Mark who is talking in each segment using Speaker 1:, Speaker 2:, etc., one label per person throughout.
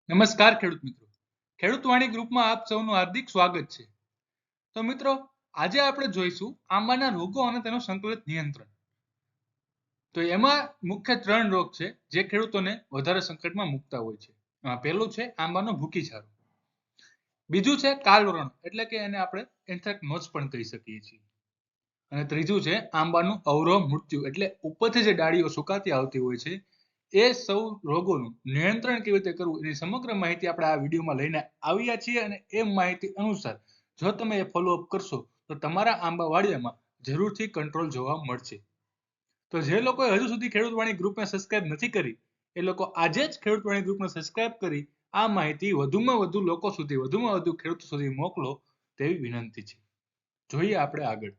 Speaker 1: નમસ્કાર ખેડૂત મિત્રો. ખેડૂત વાણી ગ્રુપમાં આપ સૌનું હાર્દિક સ્વાગત છે. તો મિત્રો, આજે આપણે જોઈશું આંબાના રોગો અને તેનું સંકલિત નિયંત્રણ. તો એમાં મુખ્ય 3 રોગ છે જે ખેડૂતોને વધારે સંકટમાં મૂકતા હોય છે. પહેલું છે આંબાનો ભૂકી છારો. બીજું છે કાળવરણ એટલે કે એને આપણે એન્થ્રેક્નોઝ પણ કહી શકીએ છીએ. અને ત્રીજું છે આંબાનું અવરોહ મૃત્યુ એટલે ઉપરથી જે ડાળીઓ સુકાતી આવતી હોય છે એ સૌ રોગોનું નિયંત્રણ કેવી રીતે કરવું એની સમગ્ર માહિતી આપણે આ વિડીયોમાં લઈને આવ્યા છીએ. અને એ માહિતી અનુસાર જો તમે એ ફોલોઅપ કરશો તો તમારા આંબા વાડિયામાં જરૂરથી કંટ્રોલ જોવા મળશે. તો જે લોકોએ હજુ સુધી ખેડૂત વાણી ગ્રુપને સબસ્ક્રાઇબ નથી કરી એ લોકો આજે જ ખેડૂત વાણી ગ્રુપને સબસ્ક્રાઇબ કરી આ માહિતી વધુમાં વધુ લોકો સુધી વધુમાં વધુ ખેડૂતો સુધી મોકલો તેવી વિનંતી છે. જોઈએ આપણે આગળ.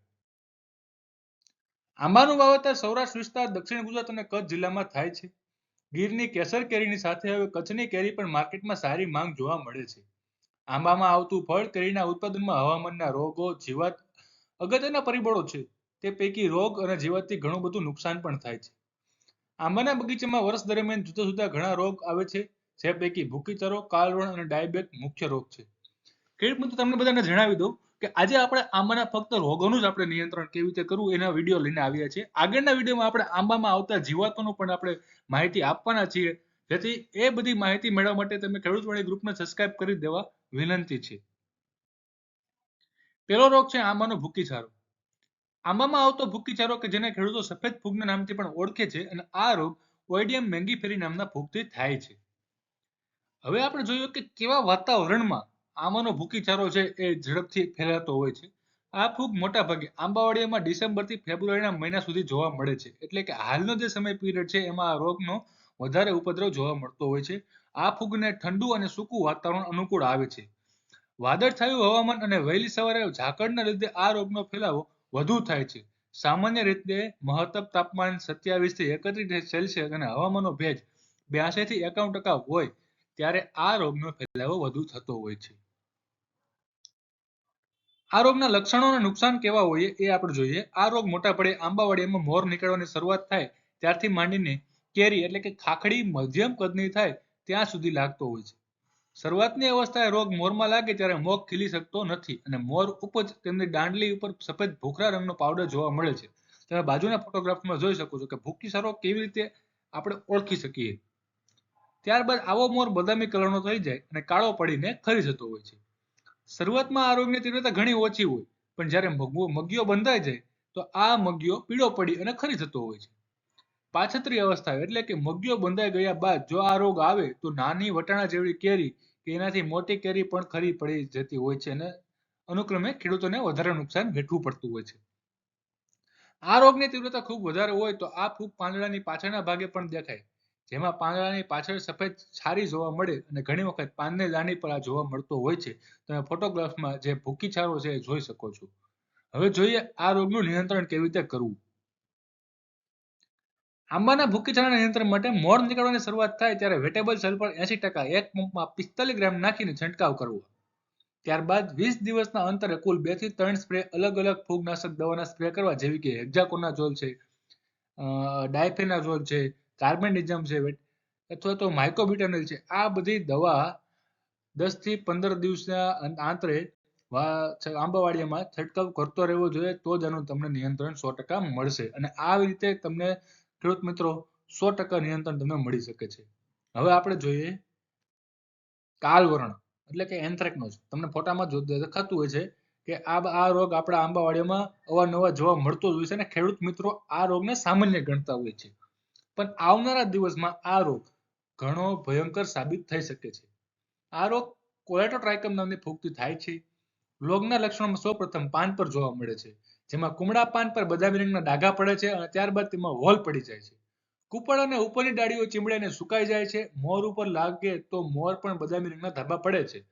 Speaker 1: આંબાનું વાવેતર સૌરાષ્ટ્ર વિસ્તાર, દક્ષિણ ગુજરાત અને કચ્છ જિલ્લામાં થાય છે. ગીરની કેસર કેરીની સાથે હવે કચ્છની કેરી પણ માર્કેટમાં સારી માંગ જોવા મળે છે. આંબામાં આવતું ફળ કેરીના ઉત્પાદનમાં હવામાનના રોગો, જીવાત અગત્યના પરિબળો છે. તે પૈકી રોગ અને જીવાતથી ઘણું બધું નુકસાન પણ થાય છે. આંબાના બગીચામાં વર્ષ દરમિયાન જુદા જુદા ઘણા રોગ આવે છે, જે પૈકી ભૂકીચરો, કાળવણ અને ડાયબેક મુખ્ય રોગ છે. ખેડૂત મિત્રો, તમને બધાને જણાવી દઉં કે આજે આપણે આંબાના ફક્ત રોગોનું જ આપણે નિયંત્રણ કેવી રીતે કરવું એના વિડીયો લઈને આવ્યા છીએ. આગળના વિડીયોમાં આપણે આંબામાં આવતા જીવાતોનું પણ આપણે માહિતી આપવાના છીએ, જેથી એ બધી માહિતી મેળવવા માટે તમે ખેડૂત વાણી ગ્રુપને સબસ્ક્રાઇબ કરી દેવા વિનંતી છે. પહેલો રોગ છે આંબાનો ભૂકીછારો. આંબામાં આવતો ભૂકીછારો કે જેને ખેડૂતો સફેદ ફૂગના નામથી પણ ઓળખે છે, અને આ રોગ ઓઇડિયમ મેંગીફેરી નામના ફૂગથી થાય છે. હવે આપણે જોયું કે કેવા વાતાવરણમાં આંબાનો ભૂકીછારો છે એ ઝડપથી ફેલાતો હોય છે. આ ફૂગ મોટા ભાગે આંબાવાડિયામાં ડિસેમ્બરથી ફેબ્રુઆરીના મહિના સુધી જોવા મળે છે. એટલે કે હાલનો જે સમય પીરિયડ છે એમાં આ રોગનો વધારે ઉપદ્રવ જોવા મળતો હોય છે. આ ફૂગને ઠંડુ અને સૂકું વાતાવરણ અનુકૂળ આવે છે. વાદળછાયું હવામાન અને વહેલી સવારે ઝાકળના લીધે આ રોગનો ફેલાવો વધુ થાય છે. સામાન્ય રીતે મહત્તમ તાપમાન 27 થી 31 સેલ્સિયસ અને હવામાનનો ભેજ 82 થી 51% હોય ત્યારે આ રોગનો ફેલાવો વધુ થતો હોય છે. આ રોગના લક્ષણો અને નુકસાન કેવા હોય એ આપણે જોઈએ. આ રોગ મોટા પડે આંબાવાડિયામાં મોર નીકળવાની શરૂઆત થાય ત્યારથી માંડીને કેરી એટલે કે ખાખડી મધ્યમ કદની થાય ત્યાં સુધી લાગતો હોય છે. શરૂઆતની અવસ્થાએ રોગ મોરમાં લાગે ત્યારે મોગ ખીલી શકતો નથી અને મોર ઉપજ તેમની દાંડલી ઉપર સફેદ ભૂખરા રંગનો પાવડર જોવા મળે છે. તમે બાજુના ફોટોગ્રાફમાં જોઈ શકો છો કે ભૂકીછારો કેવી રીતે આપણે ઓળખી શકીએ. ત્યારબાદ આવો મોર બદામી કલરનો થઈ જાય અને કાળો પડીને ખરી જતો હોય છે. શરૂઆતમાં આ રોગની તીવ્રતા ઘણી ઓછી હોય, પણ જ્યારે મગીઓ બંધાઈ જાય તો આ મગીઓ પીળો પડી અને ખરી જતો હોય છે. પાછતરી અવસ્થા એટલે કે મગીઓ બંધાઈ ગયા બાદ જો આ રોગ આવે તો નાની વટાણા જેવી કેરી કે એનાથી મોટી કેરી પણ ખરી પડી જતી હોય છે અને અનુક્રમે ખેડૂતોને વધારે નુકસાન વેઠવું પડતું હોય છે. આ રોગની તીવ્રતા ખૂબ વધારે હોય તો આ ફૂગ પાંદડાની પાછળના ભાગે પણ દેખાય, જેમાં પાંદડાની પાછળ સફેદ છારી જોવા મળે અને ઘણી વખત પાનની દાંડી પર આ જોવા મળતો હોય છે. તમે ફોટોગ્રાફમાં જે ભૂકીછારો છે એ જોઈ શકો છો. હવે જોઈએ આ રોગનું નિયંત્રણ કેવી રીતે કરવું. આંબાના ભૂકીછારાના નિયંત્રણ માટે મોર નીકળવાની શરૂઆત થાય ત્યારે વેટેબલ સલ્ફર 80% એક પંપમાં 45 ગ્રામ નાખીને છંટકાવ કરવો. ત્યારબાદ 20 દિવસના અંતરે કુલ 2 થી 3 સ્પ્રે અલગ અલગ ફૂગનાશક દવાના સ્પ્રે કરવા, જેવી કે હેક્ઝાકોનાઝોલ છે, ડાયફેનાઝોલ છે, કાર્બેન્ડિઝમ છે અથવા તો માઇકોબિટાનલ છે. આ બધી દવા 10 થી 15 દિવસના આંતરે આંબાવાડિયામાં છંટકાવ કરતો રહેવો જોઈએ, તો જ આનું તમને નિયંત્રણ 100% મળશે. અને આ રીતે તમને ખેડૂત મિત્રો 100% નિયંત્રણ તમને મળી શકે છે. હવે આપણે જોઈએ કાળવરણ એટલે કે એન્થ્રેક્નોઝ. તમને ફોટામાં દેખાતું હોય છે કે આ રોગ આપણા આંબાવાડિયામાં અવારનવાર જોવા મળતો જ હોય છે અને ખેડૂત મિત્રો આ રોગને સામાન્ય ગણતા હોય છે. પણ આવનારા દિવસમાં આ રોગ ઘણો ભયંકર સાબિત થઈ શકે છે. આ રોગ કોલેટોટ્રાઇકમ નામની ફૂગથી થાય છે. રોગના લક્ષણોમાં સૌપ્રથમ પાન પર જોવા મળે છે, જેમાં કુમળા પાન પર બદામી રંગના ડાઘા પડે છે અને ત્યારબાદ તેમાં હોલ પડી જાય છે. કુપળ અને ઉપરની ડાળીઓ ચીમડીને સુકાઈ જાય છે. મોર ઉપર લાગે તો મોર પણ બદામી રંગના ધાબા પડે છે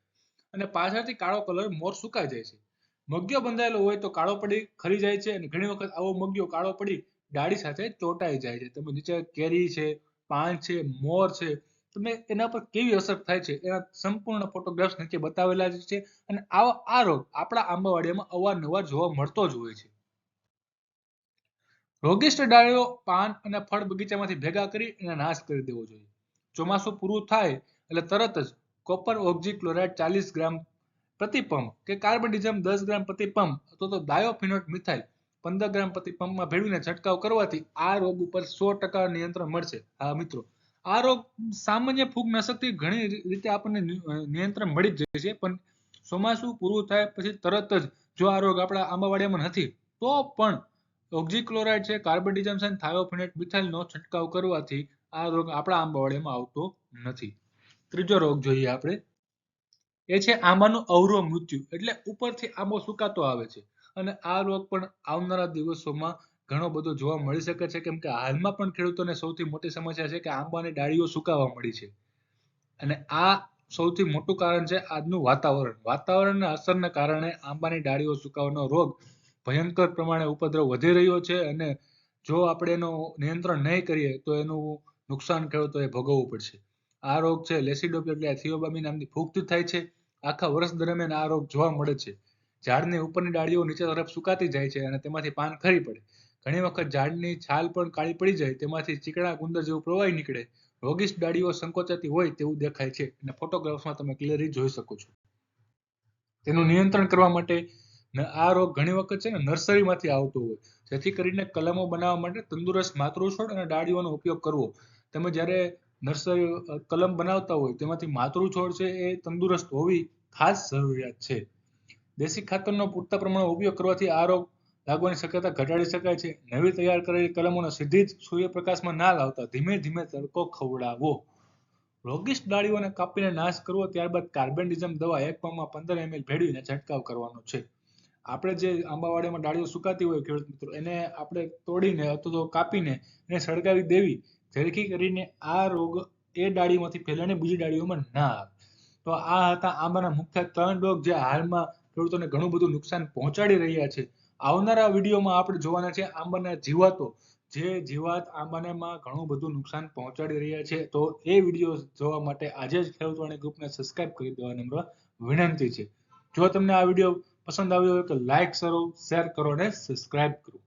Speaker 1: અને પાછળથી કાળો કલર મોર સુકાઈ જાય છે. મગિયો બંધાયેલો હોય તો કાળો પડી ખરી જાય છે અને ઘણી વખત આવો મગિયો કાળો પડી ડાળી સાથે ચોંટાઈ જાય છે. તમે નીચે કેરી છે, પાન છે, મોર છે, તમે એના પર કેવી અસર થાય છે એના સંપૂર્ણ ફોટોગ્રાફ્સ નીચે બતાવેલા છે. અને આ રોગ આપણા આંબાવાડિયામાં અવારનવાર જોવા મળતો જ હોય છે. રોગિષ્ટ ડાળીઓ, પાન અને ફળ બગીચામાંથી ભેગા કરી એને નાશ કરી દેવો જોઈએ. ચોમાસું પૂરું થાય એટલે તરત જ કોપર ઓક્ઝીક્લોરાઇડ 40 ગ્રામ પ્રતિ પંપ કે કાર્બેન્ડિઝમ 10 ગ્રામ પ્રતિ પંપ અથવા તો ડાયોફિનોટ મિથાઇલ 15 ગ્રામ પ્રતિ પંપમાં ભેળવીને છંટકાવ કરવાથી આ રોગ ઉપર 100% નિયંત્રણ મળશે. હા મિત્રો, આ રોગ સામાન્ય ફૂગનાશકથી ઘણી રીતે આપણને નિયંત્રણ મળી જ જાય છે, પણ ચોમાસું પૂરું થાય પછી તરત જ જો આ રોગ આપણા આંબાવાડિયામાં નથી તો પણ ઓક્ઝીક્લોરાઇડ છે, કાર્બેન્ડિઝમ છે, થાયોફિનેટ મિથાઇલનો છંટકાવ કરવાથી આ રોગ આપણા આંબાવાડિયામાં આવતો નથી. ત્રીજો રોગ જોઈએ આપણે, એ છે આંબાનું અવરો મૃત્યુ, એટલે ઉપરથી આંબો સુકાતો આવે છે અને આ રોગ પણ આવનારા દિવસોમાં ઘણો બધો જોવા મળી શકે છે, કેમ કે હાલમાં પણ ખેડૂતોને સૌથી મોટી સમસ્યા છે કે આંબાની ડાળીઓ સુકાવા મળી છે અને આ સૌથી મોટું કારણ છે આજનું વાતાવરણના અસરના કારણે આંબાની ડાળીઓ સુકાવાનો રોગ ભયંકર પ્રમાણે ઉપદ્રવ વધી રહ્યો છે અને જો આપણે એનું નિયંત્રણ નહીં કરીએ તો એનું નુકસાન ખેડૂતોએ ભોગવવું પડશે. આ રોગ છે લેસિડોપ્ટેરા થિયોબામી નામની ફૂગથી થાય છે. આખા વર્ષ દરમિયાન આ રોગ જોવા મળે છે. ઝાડની ઉપરની ડાળીઓ નીચે તરફ સુકાતી જાય છે અને તેમાંથી પાન ખરી પડે. ઘણી વખત ઝાડની છાલ પણ કાળી પડી જાય, તેમાંથી ચીકણા ગુંદર જેવું પ્રવાહી નીકળે. રોગીશ ડાળીઓ સંકોચાતી હોય તેવું દેખાય છે અને ફોટોગ્રાફ્સમાં તમે ક્લિયરલી જોઈ શકો છો. તેનું નિયંત્રણ કરવા માટે આ રોગ ઘણી વખત છે ને નર્સરીમાંથી આવતો હોય, જેથી કરીને કલમો બનાવવા માટે તંદુરસ્ત માતૃછોડ અને ડાળીઓનો ઉપયોગ કરવો. તમે જ્યારે નર્સરી કલમ બનાવતા હોય તેમાંથી માતૃછોડ છે એ તંદુરસ્ત હોવી ખાસ જરૂરિયાત છે. દેશી ખાતરનો પૂરતા પ્રમાણમાં ઉપયોગ કરવાથી આ રોગ લાગવાની શક્યતા ઘટાડી શકાય છે. નવી તૈયાર કરેલી કલમોને સીધી જ સૂર્યપ્રકાશમાં ના લાવતા ધીમે ધીમે તડકો ખવડાવવો. રોગીશ ડાળીઓને કાપીને નાશ કરવો, ત્યારબાદ કાર્બેન્ડિઝમ દવા 1 પંપમાં 15 ml ભેળવીને છંટકાવ કરવાનો છે. આપણે જે આંબાવાડિયામાં ડાળીઓ સુકાતી હોય ખેડૂત મિત્રો, એને આપણે તોડીને અથવા તો કાપીને એને સળગાવી દેવી, જેથી કરીને આ રોગ એ ડાળીમાંથી ફેલાઈને બીજી ડાળીઓમાં ના આવે. તો આ હતા આંબાના મુખ્ય 3 રોગ જે હાલમાં ખેડૂતોને ઘણું બધું નુકસાન પહોંચાડી રહ્યા છે. આવનારા વિડીયોમાં આપણે જોવાના છે આંબાના જીવાતો, જે જીવાત આંબાનામાં ઘણું બધું નુકસાન પહોંચાડી રહ્યા છે. તો એ વિડીયો જોવા માટે આજે જ ખેડૂતવાણી ગ્રુપને સબસ્ક્રાઇબ કરી દેવાની નમ્ર વિનંતી છે. જો તમને આ વિડીયો પસંદ આવ્યો હોય તો લાઈક કરો, શેર કરો અને સબસ્ક્રાઇબ કરો.